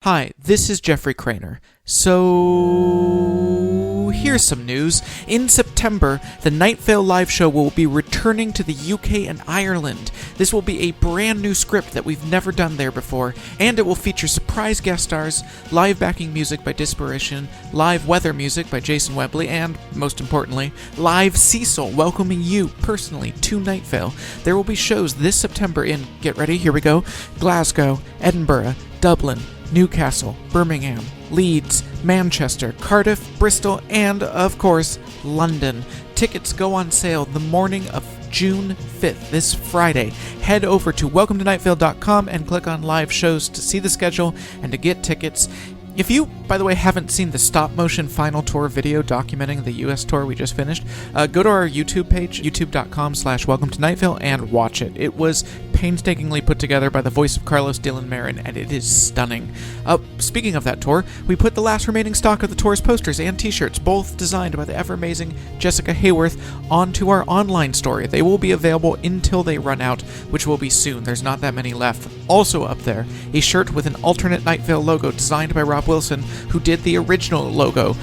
Hi, this is Jeffrey Craner. So, here's some news. In September, the Найт-Вейл live show will be returning to the UK and Ireland. This will be a brand new script that we've never done there before, and it will feature surprise guest stars, live backing music by Disparition, live weather music by Jason Webley, and, most importantly, live Cecil welcoming you personally to Найт-Вейл. There will be shows this September in, get ready, here we go, Glasgow, Edinburgh, Dublin, Newcastle, Birmingham, Leeds, Manchester, Cardiff, Bristol, and, of course, London. Tickets go on sale the morning of June 5th, this Friday. Head over to welcometonightvale.com and click on live shows to see the schedule and to get tickets. If you, by the way, haven't seen the stop-motion final tour video documenting the US tour we just finished, go to our YouTube page, youtube.com/welcometonightvale, and watch it. It was painstakingly put together by the voice of Carlos Dylan Marin, and it is stunning. Speaking of that tour, we put the last remaining stock of the tour's posters and t-shirts, both designed by the ever-amazing Jessica Hayworth, onto our online store. They will be available until they run out, which will be soon. There's not that many left. Also up there, a shirt with an alternate Найт-Вейл logo designed by Rob Wilson, who did the original logo.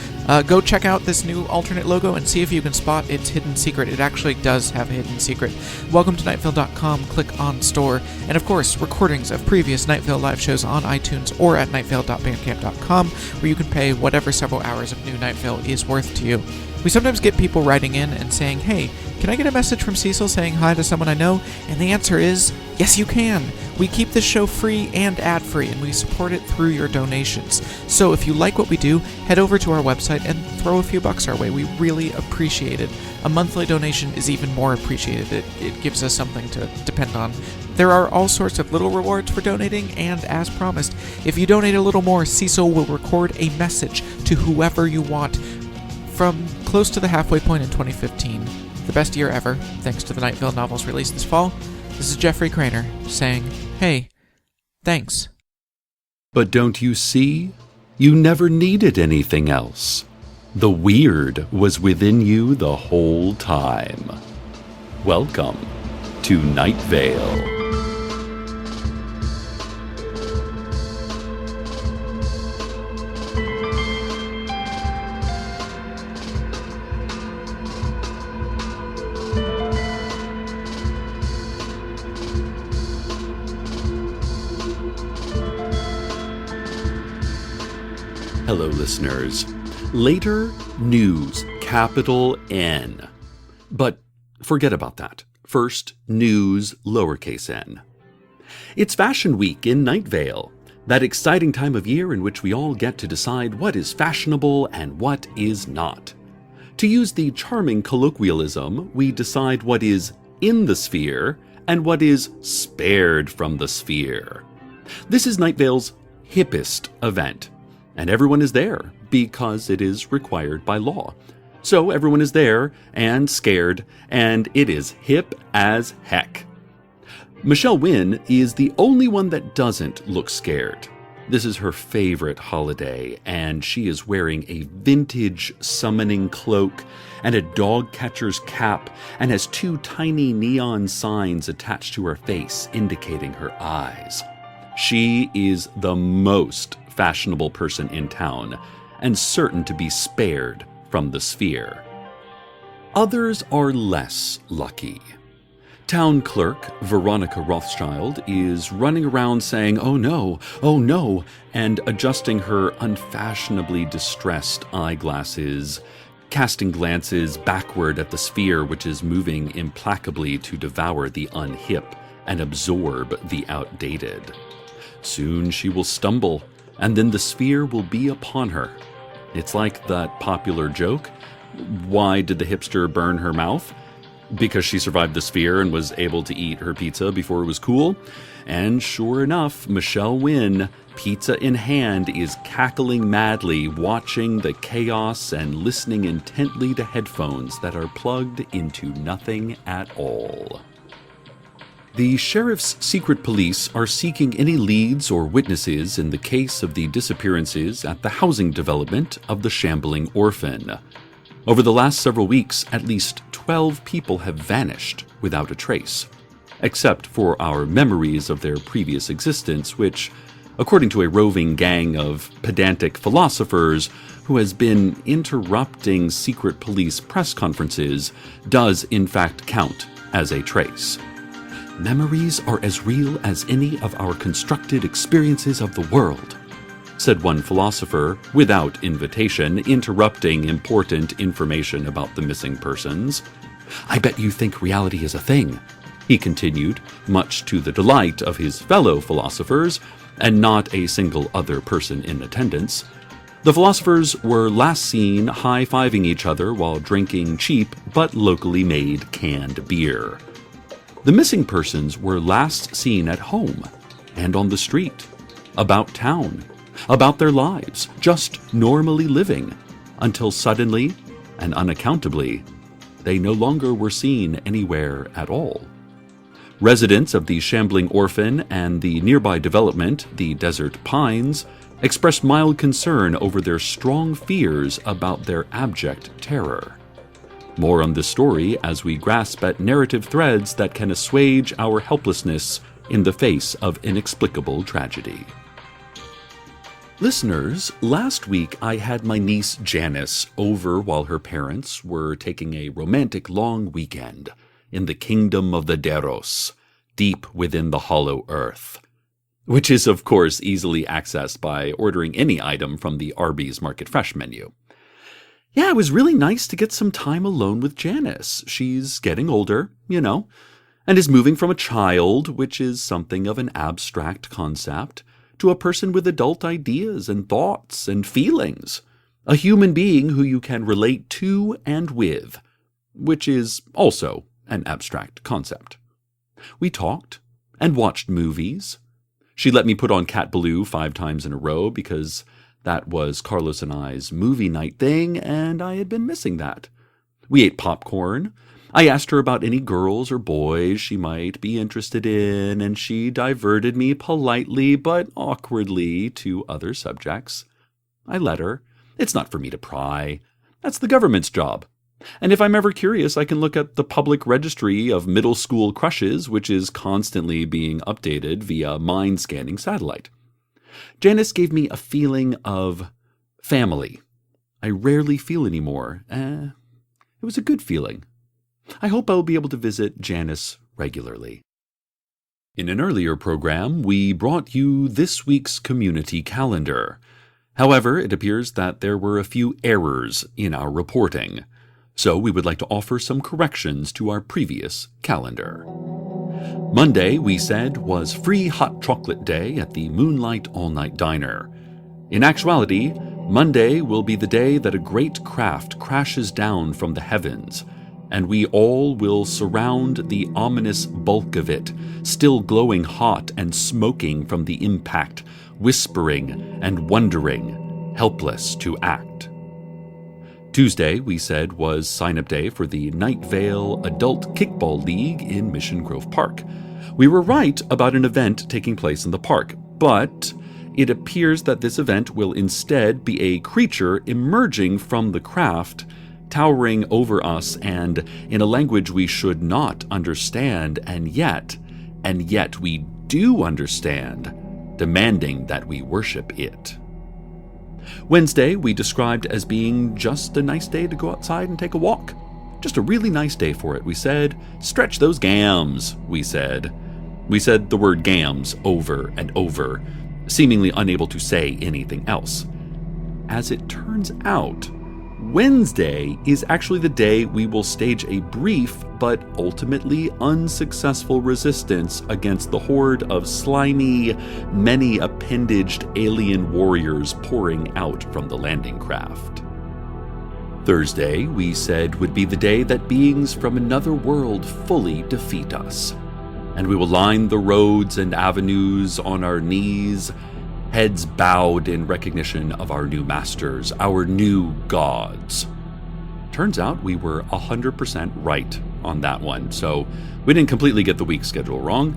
Go check out this new alternate logo and see if you can spot its hidden secret. It actually does have a hidden secret. welcometonightvale.com, click on store, and of course, recordings of previous Найт-Вейл live shows on iTunes or at nightveil.bandcamp.com, where you can pay whatever several hours of new Найт-Вейл is worth to you. We sometimes get people writing in and saying, hey, can I get a message from Cecil saying hi to someone I know? And the answer is, yes you can. We keep this show free and ad-free, and we support it through your donations. So if you like what we do, head over to our website and throw a few bucks our way. We really appreciate it. A monthly donation is even more appreciated. It gives us something to depend on. There are all sorts of little rewards for donating, and as promised, if you donate a little more, Cecil will record a message to whoever you want from close to the halfway point in 2015. The best year ever, thanks to the Найт-Вейл novels released this fall. This is Jeffrey Craner saying, hey, thanks. But don't you see? You never needed anything else. The weird was within you the whole time. Welcome to Найт-Вейл. Hello, listeners. Later news, capital N. But forget about that. First, news, lowercase n. It's Fashion Week in Найт-Вейл, that exciting time of year in which we all get to decide what is fashionable and what is not. To use the charming colloquialism, we decide what is in the sphere and what is spared from the sphere. This is Найт-Вейл's hippest event. And everyone is there because it is required by law. So everyone is there and scared, and it is hip as heck. Michelle Wynn is the only one that doesn't look scared. This is her favorite holiday, and she is wearing a vintage summoning cloak and a dog catcher's cap and has two tiny neon signs attached to her face indicating her eyes. She is the most fashionable person in town, and certain to be spared from the sphere. Others are less lucky. Town clerk Veronica Rothschild is running around saying, oh no, and adjusting her unfashionably distressed eyeglasses, casting glances backward at the sphere which is moving implacably to devour the unhip and absorb the outdated. Soon she will stumble, and then the sphere will be upon her. It's like that popular joke, why did the hipster burn her mouth? Because she survived the sphere and was able to eat her pizza before it was cool. And sure enough, Michelle Wynn, pizza in hand, is cackling madly, watching the chaos and listening intently to headphones that are plugged into nothing at all. The sheriff's secret police are seeking any leads or witnesses in the case of the disappearances at the housing development of the Shambling Orphan. Over the last several weeks, at least 12 people have vanished without a trace, except for our memories of their previous existence, which, according to a roving gang of pedantic philosophers who has been interrupting secret police press conferences, does in fact count as a trace. Memories are as real as any of our constructed experiences of the world, said one philosopher, without invitation, interrupting important information about the missing persons. I bet you think reality is a thing, he continued, much to the delight of his fellow philosophers, and not a single other person in attendance. The philosophers were last seen high-fiving each other while drinking cheap but locally made canned beer. The missing persons were last seen at home and on the street, about town, about their lives, just normally living, until suddenly and unaccountably, they no longer were seen anywhere at all. Residents of the shambling orphan and the nearby development, the Desert Pines, expressed mild concern over their strong fears about their abject terror. More on this story as we grasp at narrative threads that can assuage our helplessness in the face of inexplicable tragedy. Listeners, last week I had my niece Janice over while her parents were taking a romantic long weekend in the kingdom of the Deros, deep within the hollow earth, which is of course easily accessed by ordering any item from the Arby's Market Fresh menu. Yeah, it was really nice to get some time alone with Janice. She's getting older, and is moving from a child, which is something of an abstract concept, to a person with adult ideas and thoughts and feelings, a human being who you can relate to and with, which is also an abstract concept. We talked and watched movies. She let me put on Cat Ballou 5 times in a row because that was Carlos and I's movie night thing, and I had been missing that. We ate popcorn. I asked her about any girls or boys she might be interested in, and she diverted me politely but awkwardly to other subjects. I let her. It's not for me to pry. That's the government's job. And if I'm ever curious, I can look at the public registry of middle school crushes, which is constantly being updated via mind-scanning satellite. Janice gave me a feeling of family. I rarely feel anymore. It was a good feeling. I hope I will be able to visit Janice regularly. In an earlier program, we brought you this week's community calendar. However, it appears that there were a few errors in our reporting, so we would like to offer some corrections to our previous calendar. Monday, we said, was Free Hot Chocolate Day at the Moonlight All-Night Diner. In actuality, Monday will be the day that a great craft crashes down from the heavens, and we all will surround the ominous bulk of it, still glowing hot and smoking from the impact, whispering and wondering, helpless to act. Tuesday, we said, was sign-up day for the Найт-Вейл Adult Kickball League in Mission Grove Park. We were right about an event taking place in the park, but it appears that this event will instead be a creature emerging from the craft, towering over us and in a language we should not understand, and yet we do understand, demanding that we worship it. Wednesday, we described as being just a nice day to go outside and take a walk. Just a really nice day for it. We said, stretch those gams, we said. We said the word gams over and over, seemingly unable to say anything else. As it turns out, Wednesday is actually the day we will stage a brief but ultimately unsuccessful resistance against the horde of slimy, many-appendaged alien warriors pouring out from the landing craft. Thursday, we said, would be the day that beings from another world fully defeat us, and we will line the roads and avenues on our knees, heads bowed in recognition of our new masters, our new gods. Turns out we were 100% right on that one, so we didn't completely get the week schedule wrong.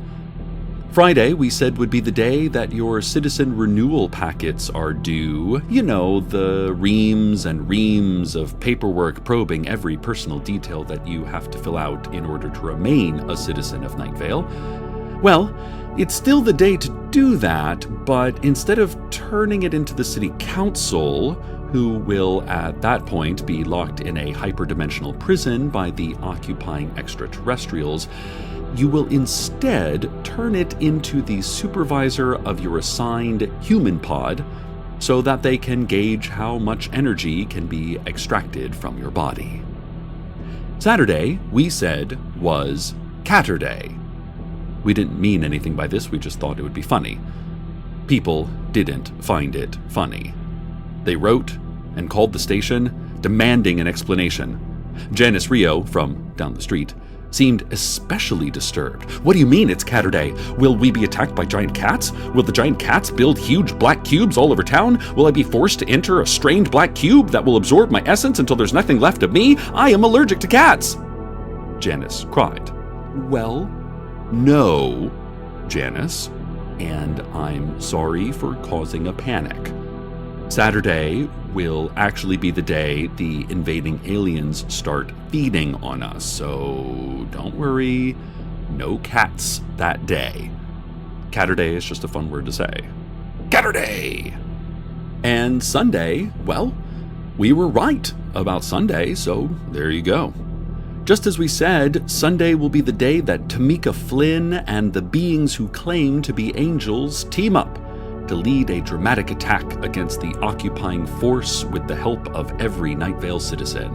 Friday, we said, would be the day that your citizen renewal packets are due. You know, the reams and reams of paperwork probing every personal detail that you have to fill out in order to remain a citizen of Найт-Вейл. Well, it's still the day to do that, but instead of turning it into the city council, who will at that point be locked in a hyperdimensional prison by the occupying extraterrestrials, you will instead turn it into the supervisor of your assigned human pod so that they can gauge how much energy can be extracted from your body. Saturday, we said, was Catterday. We didn't mean anything by this, we just thought it would be funny. People didn't find it funny. They wrote and called the station, demanding an explanation. Janice Rio, from down the street, seemed especially disturbed. What do you mean it's Catterday? Will we be attacked by giant cats? Will the giant cats build huge black cubes all over town? Will I be forced to enter a strained black cube that will absorb my essence until there's nothing left of me? I am allergic to cats! Janice cried. Well, no, Janice, and I'm sorry for causing a panic. Saturday will actually be the day the invading aliens start feeding on us, so don't worry, no cats that day. Catterday is just a fun word to say. Catterday! And Sunday, well, we were right about Sunday, so there you go. Just as we said, Sunday will be the day that Tamika Flynn and the beings who claim to be angels team up to lead a dramatic attack against the occupying force with the help of every Найт-Вейл citizen,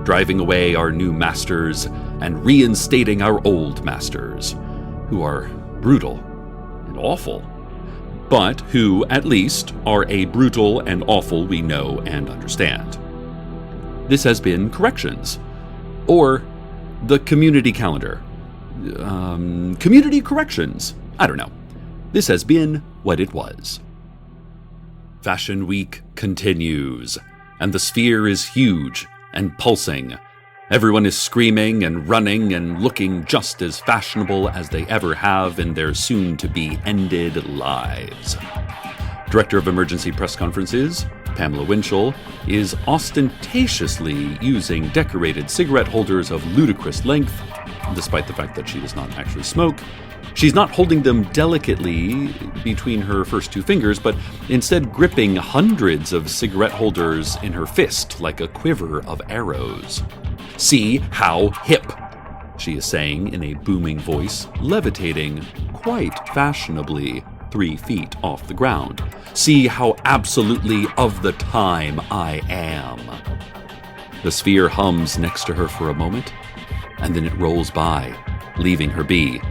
driving away our new masters and reinstating our old masters, who are brutal and awful, but who, at least, are a brutal and awful we know and understand. This has been Corrections, or the Community Calendar. Community Corrections. I don't know. This has been what it was. Fashion Week continues, and the sphere is huge and pulsing. Everyone is screaming and running and looking just as fashionable as they ever have in their soon-to-be-ended lives. Director of Emergency Press Conferences, Pamela Winchell, is ostentatiously using decorated cigarette holders of ludicrous length, despite the fact that she does not actually smoke. She's not holding them delicately between her first two fingers, but instead gripping hundreds of cigarette holders in her fist like a quiver of arrows. See how hip, she is saying in a booming voice, levitating quite fashionably 3 feet off the ground. See how absolutely of the time I am. The sphere hums next to her for a moment, and then it rolls by, leaving her be.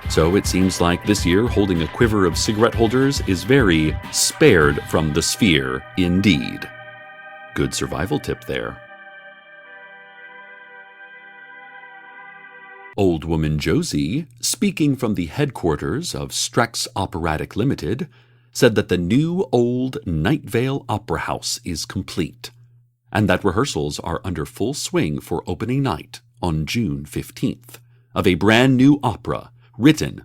So it seems like this year holding a quiver of cigarette holders is very spared from the sphere indeed. Good survival tip there. Old woman Josie, speaking from the headquarters of Strex Operatic Limited, said that the new old Найт-Вейл Opera House is complete, and that rehearsals are under full swing for opening night on June 15th of a brand new opera written,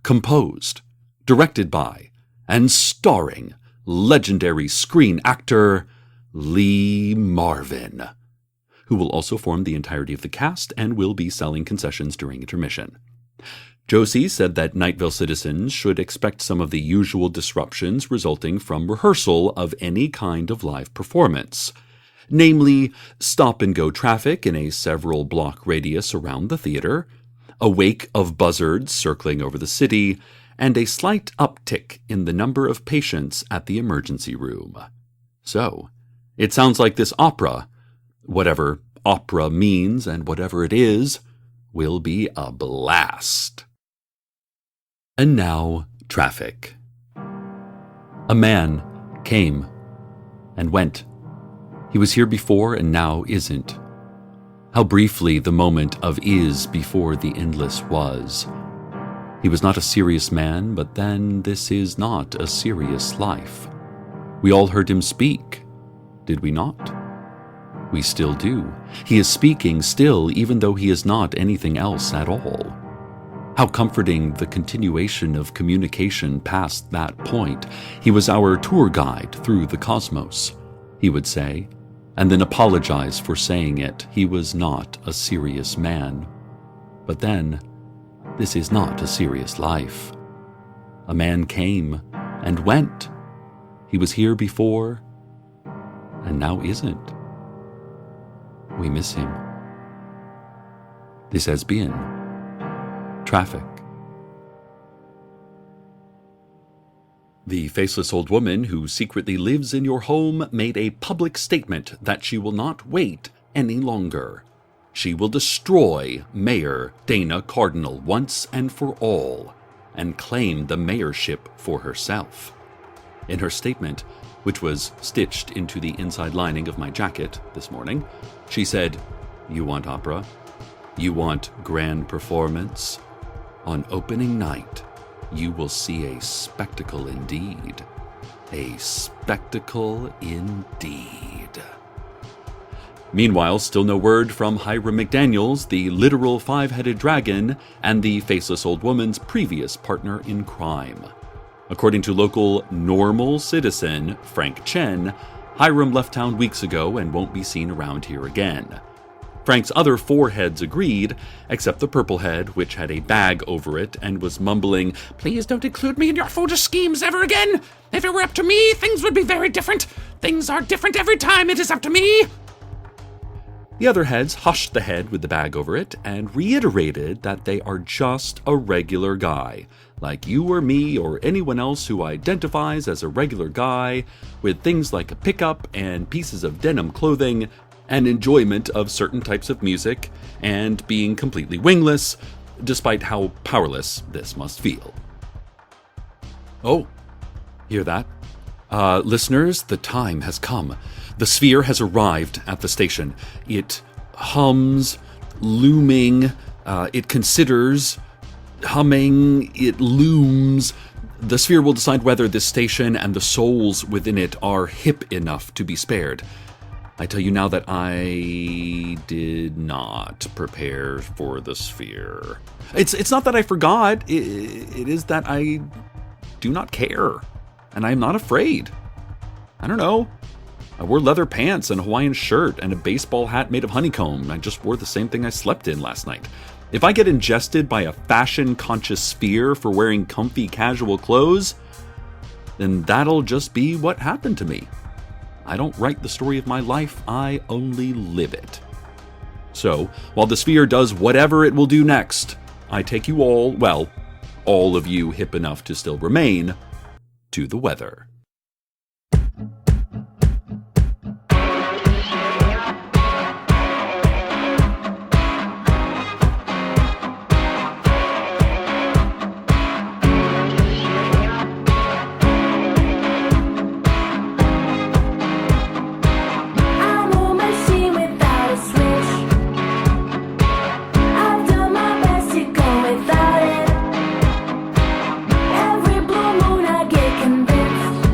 composed, directed by, and starring legendary screen actor Lee Marvin, who will also form the entirety of the cast and will be selling concessions during intermission. Josie said that Найт-Вейл citizens should expect some of the usual disruptions resulting from rehearsal of any kind of live performance, namely stop-and-go traffic in a several-block radius around the theater, a wake of buzzards circling over the city, and a slight uptick in the number of patients at the emergency room. So, it sounds like this opera, whatever opera means and whatever it is, will be a blast. And now, traffic. A man came and went. He was here before and now isn't. How briefly the moment of is before the endless was. He was not a serious man, but then this is not a serious life. We all heard him speak, did we not? We still do. He is speaking still, even though he is not anything else at all. How comforting the continuation of communication past that point. He was our tour guide through the cosmos, he would say, and then apologize for saying it. He was not a serious man. But then, This is not a serious life. A man came and went. He was here before, and now isn't. We miss him. This has been Traffic. The faceless old woman who secretly lives in your home made a public statement that she will not wait any longer. She will destroy Mayor Dana Cardinal once and for all, and claim the mayorship for herself. In her statement, which was stitched into the inside lining of my jacket this morning, she said, "You want opera? You want grand performance? On opening night, you will see a spectacle indeed. A spectacle indeed." Meanwhile, still no word from Hiram McDaniels, the literal five-headed dragon, and the faceless old woman's previous partner in crime. According to local normal citizen Frank Chen, Hiram left town weeks ago and won't be seen around here again. Frank's other four heads agreed, except the purple head, which had a bag over it and was mumbling, "Please don't include me in your foolish schemes ever again. If it were up to me, things would be very different. Things are different every time it is up to me." The other heads hushed the head with the bag over it and reiterated that they are just a regular guy, like you or me or anyone else who identifies as a regular guy, with things like a pickup and pieces of denim clothing, and enjoyment of certain types of music, and being completely wingless, despite how powerless this must feel. Oh, hear that? Listeners, the time has come. The sphere has arrived at the station. It hums, looming, it considers, humming, it looms. The sphere will decide whether this station and the souls within it are hip enough to be spared. I tell you now that I did not prepare for the sphere. It's not that I forgot, it is that I do not care, and I am not afraid. I don't know. I wore leather pants and a Hawaiian shirt and a baseball hat made of honeycomb. I just wore the same thing I slept in last night. If I get ingested by a fashion-conscious sphere for wearing comfy casual clothes, then that'll just be what happened to me. I don't write the story of my life, I only live it. So, while the sphere does whatever it will do next, I take you all, well, all of you hip enough to still remain, to the weather. Every blue moon I get convinced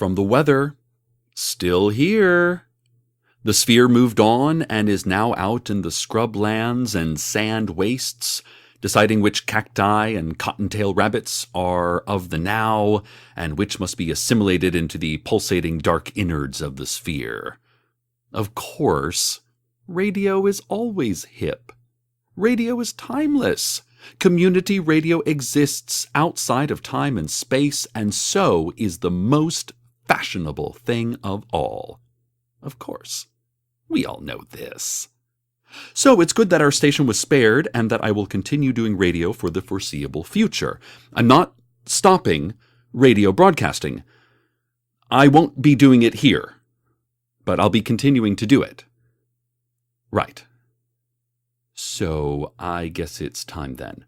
from the weather, still here. The sphere moved on and is now out in the scrublands and sand wastes, deciding which cacti and cottontail rabbits are of the now, and which must be assimilated into the pulsating dark innards of the sphere. Of course, radio is always hip. Radio is timeless. Community radio exists outside of time and space, and so is the most fashionable thing of all. Of course, we all know this. So it's good that our station was spared and that I will continue doing radio for the foreseeable future. I'm not stopping radio broadcasting. I won't be doing it here, but I'll be continuing to do it. Right. So I guess it's time then.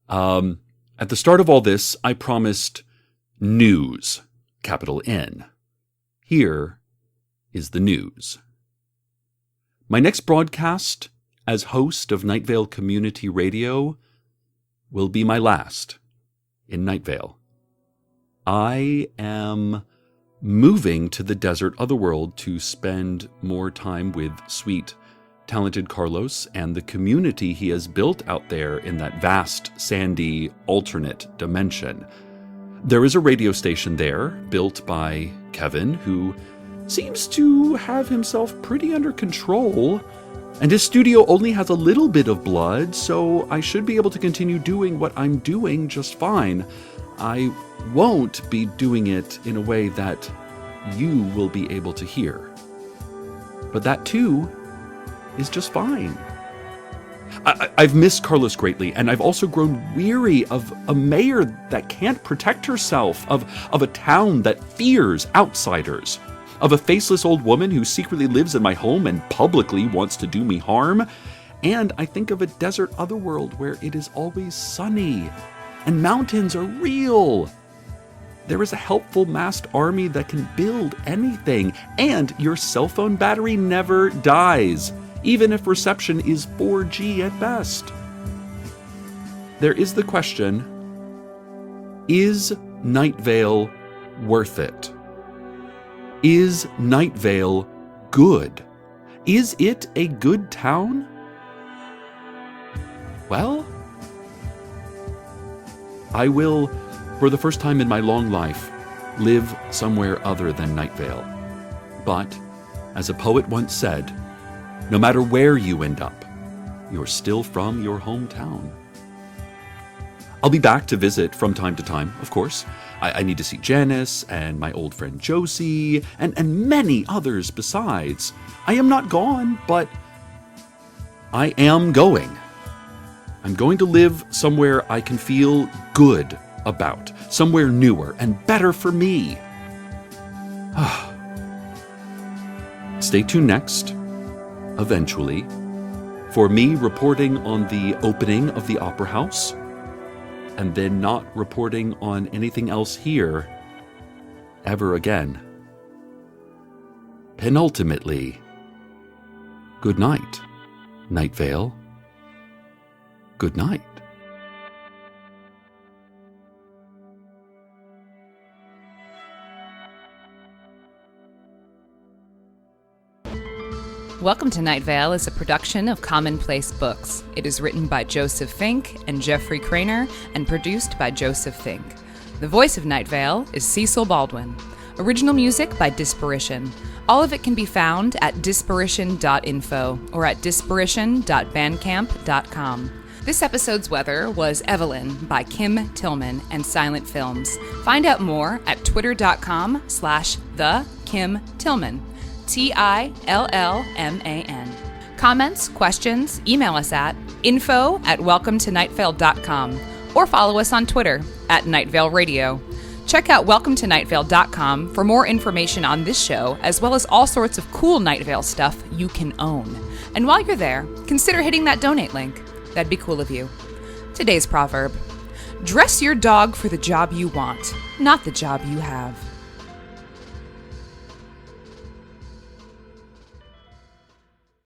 At the start of all this, I promised news, capital N. Here is the news. My next broadcast as host of Найт-Вейл Community Radio will be my last in Найт-Вейл. I am moving to the desert otherworld to spend more time with sweet, talented Carlos and the community he has built out there in that vast, sandy, alternate dimension. There is a radio station there built by Kevin, who seems to have himself pretty under control, and his studio only has a little bit of blood, so I should be able to continue doing what I'm doing just fine. I won't be doing it in a way that you will be able to hear. But that too is just fine. I've missed Carlos greatly, and I've also grown weary of a mayor that can't protect herself, of a town that fears outsiders, of a faceless old woman who secretly lives in my home and publicly wants to do me harm. And I think of a desert otherworld where it is always sunny and mountains are real. There is a helpful masked army that can build anything, and your cell phone battery never dies, even if reception is 4G at best. There is the question, is Найт-Вейл worth it? Is Найт-Вейл good? Is it a good town? Well, I will, for the first time in my long life, live somewhere other than Найт-Вейл. But, as a poet once said, no matter where you end up, you're still from your hometown. I'll be back to visit from time to time, of course. I need to see Janice and my old friend Josie and many others besides. I am not gone, but I am going. I'm going to live somewhere I can feel good about, somewhere newer and better for me. Stay tuned next, eventually, for me reporting on the opening of the Opera House, and then not reporting on anything else here ever again. Penultimately, good night, Найт-Вейл. Good night. Welcome to Найт-Вейл is a production of Commonplace Books. It is written by Joseph Fink and Jeffrey Craner and produced by Joseph Fink. The voice of Найт-Вейл is Cecil Baldwin. Original music by Disparition. All of it can be found at disparition.info or at disparition.bandcamp.com. This episode's weather was Evelyn by Kim Tillman and Silent Films. Find out more at twitter.com/thekimtillman. TILLMAN. Comments, questions, email us at info@welcometonightvale.com or follow us on Twitter @Найт-Вейл Radio. Check out welcometonightvale.com for more information on this show, as well as all sorts of cool Найт-Вейл stuff you can own. And while you're there, consider hitting that donate link. That'd be cool of you. Today's proverb: dress your dog for the job you want, not the job you have.